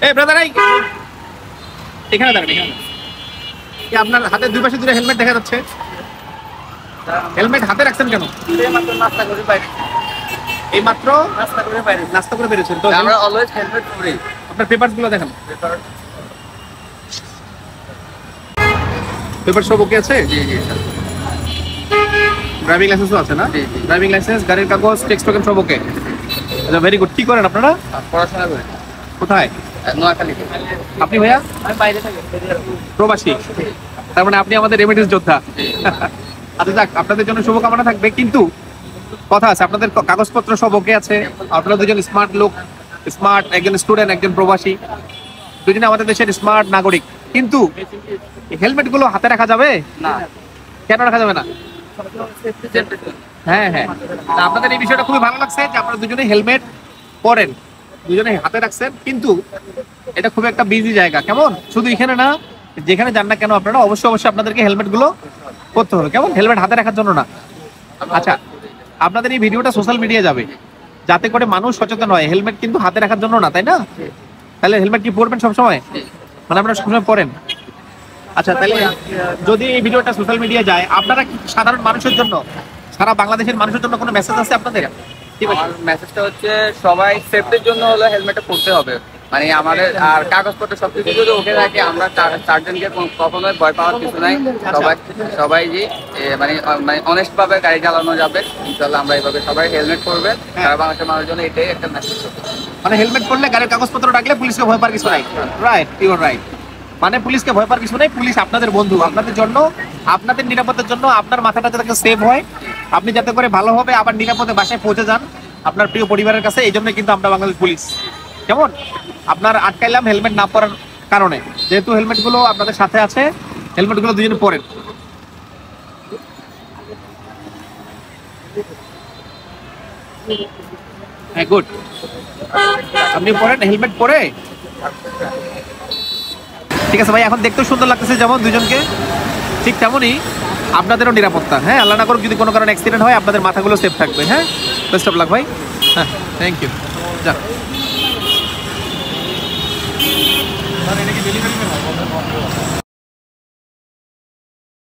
এই ব্রাদার এখানে দাঁড়ান, এখানে আপনার হাতের দুই পাশে দুটো হেলমেট দেখা যাচ্ছে, হেলমেট হাতে রাখছেন কেন? এই মাত্র নাস্তা করে বেরিয়েছেন তো? আমরা অলওয়েজ হেলমেট পরি। আপনার পেপারস গুলো দেখেন, পেপার সব ওকে আছে? জি জি স্যার। ড্রাইভিং লাইসেন্সও আছে না? জি জি। ড্রাইভিং লাইসেন্স, গাড়ির কাগজ, টেক্সট টোকেন সব ওকে? আচ্ছা, ভেরি গুড। কি করেন আপনারা? পড়াশোনা করি। কোথায়? নোয়াখালী। আপনি ভাইয়া? আমি বাইরে থাকি, প্রবাসী। তার মানে আপনি আমাদের রেমিটেন্স যোদ্ধা। আচ্ছা যাক, আপনাদের জন্য শুভকামনা থাকবে, কিন্তু কথা আছে, আপনাদের কাগজপত্র সব ওকে আছে? আপনারা দুজন স্মার্ট লোক, স্মার্ট, একজন স্টুডেন্ট, একজন প্রবাসী, দুজনে আমাদের দেশের স্মার্ট নাগরিক, কিন্তু হেলমেট গুলো হাতে রাখা যাবে না? কেন রাখা যাবে না? হ্যাঁ হ্যাঁ, আপনাদের এই বিষয়টা খুবই ভালো লাগছে যে আপনারা দুজনে হেলমেট পরেন, দুজনে হাতে রাখছেন, কিন্তু এটা খুব একটা বিজি জায়গা। কেমন? শুধু এখানে না, যেখানে যান না কেন আপনারা অবশ্যই অবশ্যই আপনাদেরকে হেলমেট গুলো করতে হবে। কেমন? হেলমেট হাতে রাখার জন্য না। আচ্ছা, আপনাদের এই ভিডিওটা সোশ্যাল মিডিয়া যাবে, যাতে করে মানুষ সচেতন হয়। হেলমেট কিন্তু হাতে রাখার জন্য না, তাই না? তাহলে হেলমেট কি পরবেন সবসময়? মানে আপনারা সবসময় পরেন? আচ্ছা, তাহলে যদি এই ভিডিওটা সোশ্যাল মিডিয়া যায়, আপনারা কি সাধারণ মানুষের জন্য, সারা বাংলাদেশের মানুষের জন্য কোনো মেসেজ আছে আপনাদের? আমার মেসেজটা হচ্ছে সবাই সেফটির জন্য হলো হেলমেটটা পরতে হবে। মানে আমাদের আর কাগজপত্র সবকিছু যদি ওকে থাকে, আমরা চারজনকে কখনোই ভয় পাওয়ার কিছু নাই। সবাই যে মানে অনেস্ট ভাবে গাড়ি চালানো যাবে ইনশাআল্লাহ। আমরা এইভাবে সবাই হেলমেট পরবেন, সারা বাংলাদেশের মানুষের জন্য এটাই একটা মেসেজ। মানে হেলমেট পরলে গাড়ির কাগজপত্র রাখলে পুলিশকে ভয় পাওয়ার কিছু নাই। Right, you are right. মানে পুলিশকে ভয় পাওয়ার কিছু নাই। পুলিশ আপনাদের বন্ধু, আপনাদের জন্য, আপনাদের নিরাপত্তার জন্য, আপনার মাথাটা যাতে সেভ হয়, আপনি যাতে করে ভালোভাবে আবার নিরাপদে বাসায় পৌঁছে যান আপনার প্রিয় পরিবারের কাছে, এই জন্য কিন্তু আমরা বাংলাদেশ পুলিশ। কেমন? আপনার আটকাইলাম হেলমেট না পরার কারণে, যেহেতু হেলমেট গুলো আপনাদের সাথে আছে, হেলমেট গুলো দুজনে পরেন। হ্যাঁ, গুড। আপনি পরেন, হেলমেট পরে। ঠিক আছে ভাই, এখন দেখতেও সুন্দর লাগতেছে যেমন দুজনকে, ঠিক তেমনই আপনাদেরও নিরাপত্তা। হ্যাঁ, আল্লাহ না করুক যদি কোনো কারণে অ্যাক্সিডেন্ট হয়, আপনাদের মাথাগুলো সেফ থাকবে। হ্যাঁ, বেস্ট অফ লাক ভাই। হ্যাঁ, থ্যাংক ইউ। যান। এটা কি ডেলিভারি